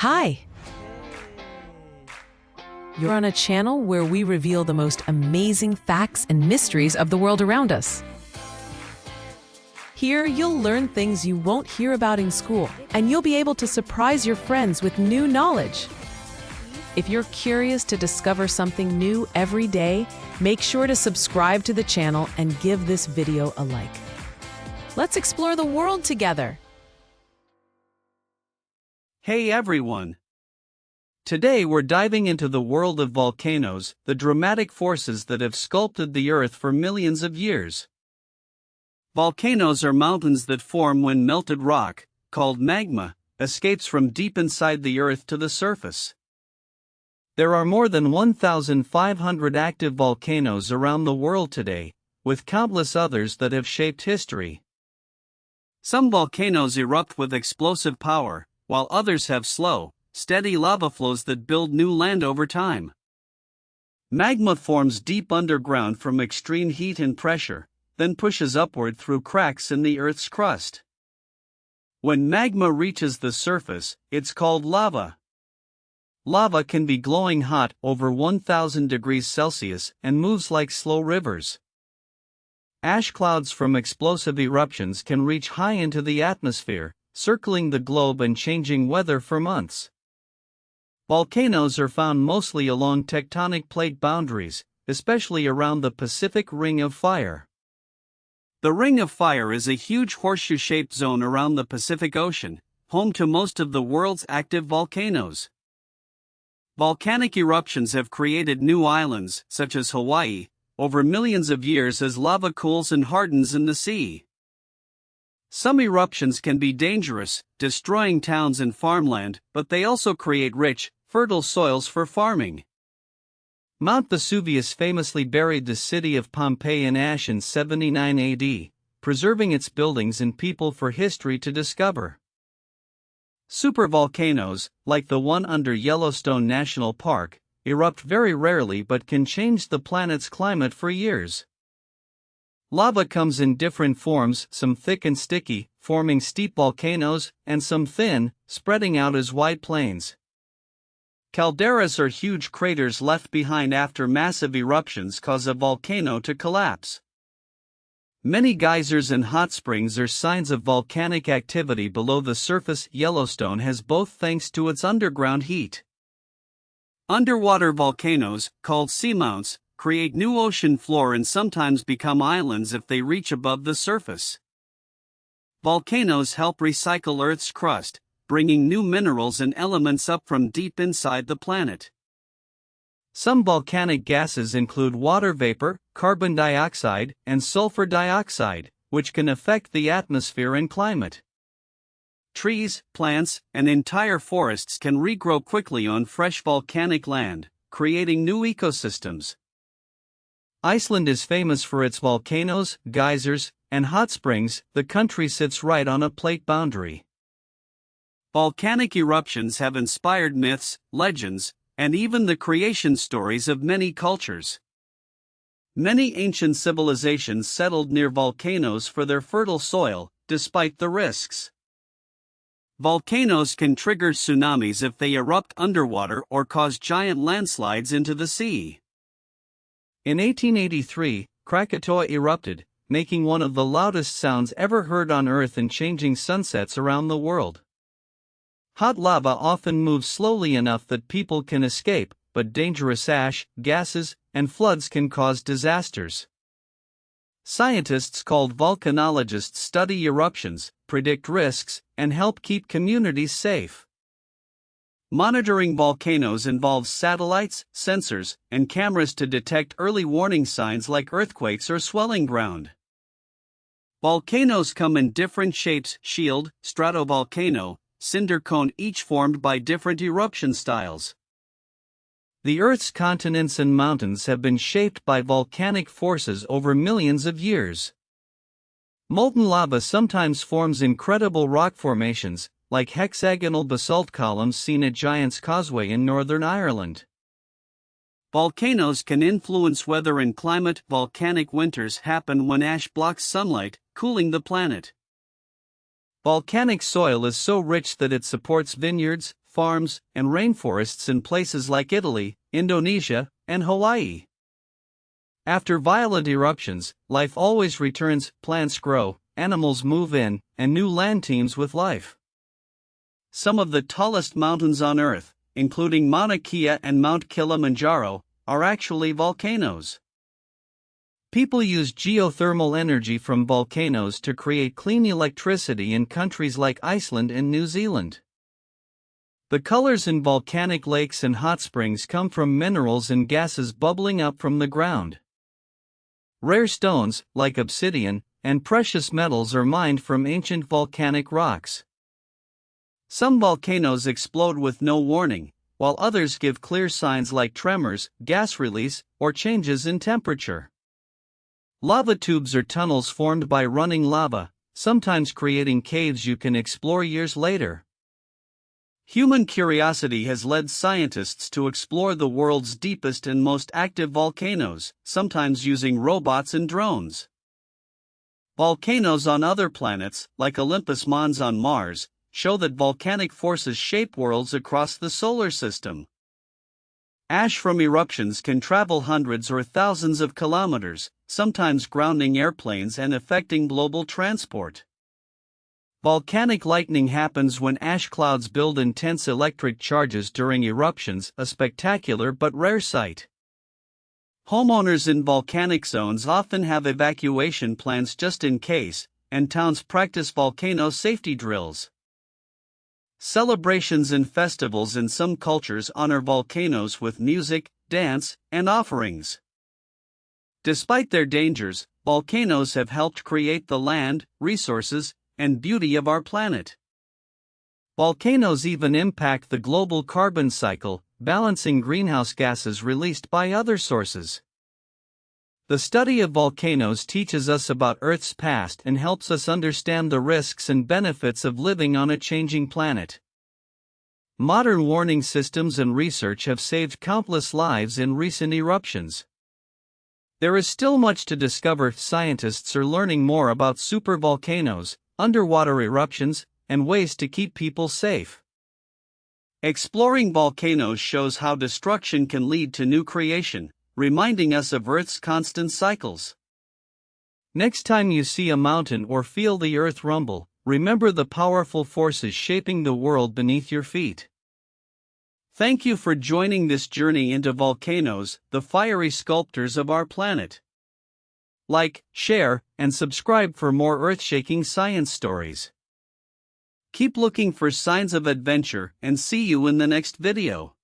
Hi! You're on a channel where we reveal the most amazing facts and mysteries of the world around us. Here, you'll learn things you won't hear about in school, and you'll be able to surprise your friends with new knowledge. If you're curious to discover something new every day, make sure to subscribe to the channel and give this video a like. Let's explore the world together. Hey everyone! Today we're diving into the world of volcanoes, the dramatic forces that have sculpted the Earth for millions of years. Volcanoes are mountains that form when melted rock, called magma, escapes from deep inside the Earth to the surface. There are more than 1,500 active volcanoes around the world today, with countless others that have shaped history. Some volcanoes erupt with explosive power, while others have slow, steady lava flows that build new land over time. Magma forms deep underground from extreme heat and pressure, then pushes upward through cracks in the Earth's crust. When magma reaches the surface, it's called lava. Lava can be glowing hot over 1,000 degrees Celsius and moves like slow rivers. Ash clouds from explosive eruptions can reach high into the atmosphere, circling the globe and changing weather for months. Volcanoes are found mostly along tectonic plate boundaries, especially around the Pacific Ring of Fire. The Ring of Fire is a huge horseshoe-shaped zone around the Pacific Ocean, home to most of the world's active volcanoes. Volcanic eruptions have created new islands, such as Hawaii, over millions of years as lava cools and hardens in the sea. Some eruptions can be dangerous, destroying towns and farmland, but they also create rich, fertile soils for farming. Mount Vesuvius famously buried the city of Pompeii in ash in 79 AD, preserving its buildings and people for history to discover. Supervolcanoes, like the one under Yellowstone National Park, erupt very rarely but can change the planet's climate for years. Lava comes in different forms, some thick and sticky, forming steep volcanoes, and some thin, spreading out as wide plains. Calderas are huge craters left behind after massive eruptions cause a volcano to collapse. Many geysers and hot springs are signs of volcanic activity below the surface. Yellowstone has both thanks to its underground heat. Underwater volcanoes, called seamounts, create new ocean floor and sometimes become islands if they reach above the surface. Volcanoes help recycle Earth's crust, bringing new minerals and elements up from deep inside the planet. Some volcanic gases include water vapor, carbon dioxide, and sulfur dioxide, which can affect the atmosphere and climate. Trees, plants, and entire forests can regrow quickly on fresh volcanic land, creating new ecosystems. Iceland is famous for its volcanoes, geysers, and hot springs. The country sits right on a plate boundary. Volcanic eruptions have inspired myths, legends, and even the creation stories of many cultures. Many ancient civilizations settled near volcanoes for their fertile soil, despite the risks. Volcanoes can trigger tsunamis if they erupt underwater or cause giant landslides into the sea. In 1883, Krakatoa erupted, making one of the loudest sounds ever heard on Earth and changing sunsets around the world. Hot lava often moves slowly enough that people can escape, but dangerous ash, gases, and floods can cause disasters. Scientists called volcanologists study eruptions, predict risks, and help keep communities safe. Monitoring volcanoes involves satellites, sensors, and cameras to detect early warning signs like earthquakes or swelling ground. Volcanoes come in different shapes: shield, stratovolcano, cinder cone, each formed by different eruption styles. The Earth's continents and mountains have been shaped by volcanic forces over millions of years. Molten lava sometimes forms incredible rock formations, like hexagonal basalt columns seen at Giant's Causeway in Northern Ireland. Volcanoes can influence weather and climate. Volcanic winters happen when ash blocks sunlight, cooling the planet. Volcanic soil is so rich that it supports vineyards, farms, and rainforests in places like Italy, Indonesia, and Hawaii. After violent eruptions, life always returns, plants grow, animals move in, and new land teems with life. Some of the tallest mountains on Earth, including Mauna Kea and Mount Kilimanjaro, are actually volcanoes. People use geothermal energy from volcanoes to create clean electricity in countries like Iceland and New Zealand. The colors in volcanic lakes and hot springs come from minerals and gases bubbling up from the ground. Rare stones, like obsidian, and precious metals are mined from ancient volcanic rocks. Some volcanoes explode with no warning, while others give clear signs like tremors, gas release, or changes in temperature. Lava tubes are tunnels formed by running lava, sometimes creating caves you can explore years later. Human curiosity has led scientists to explore the world's deepest and most active volcanoes, sometimes using robots and drones. Volcanoes on other planets, like Olympus Mons on Mars, show that volcanic forces shape worlds across the solar system. Ash from eruptions can travel hundreds or thousands of kilometers, sometimes grounding airplanes and affecting global transport. Volcanic lightning happens when ash clouds build intense electric charges during eruptions, a spectacular but rare sight. Homeowners in volcanic zones often have evacuation plans just in case, and towns practice volcano safety drills. Celebrations and festivals in some cultures honor volcanoes with music, dance, and offerings. Despite their dangers, volcanoes have helped create the land, resources, and beauty of our planet. Volcanoes even impact the global carbon cycle, balancing greenhouse gases released by other sources. The study of volcanoes teaches us about Earth's past and helps us understand the risks and benefits of living on a changing planet. Modern warning systems and research have saved countless lives in recent eruptions. There is still much to discover. Scientists are learning more about supervolcanoes, underwater eruptions, and ways to keep people safe. Exploring volcanoes shows how destruction can lead to new creation, reminding us of Earth's constant cycles. Next time you see a mountain or feel the earth rumble, remember the powerful forces shaping the world beneath your feet. Thank you for joining this journey into volcanoes, the fiery sculptors of our planet. Like, share, and subscribe for more earth-shaking science stories. Keep looking for signs of adventure and see you in the next video.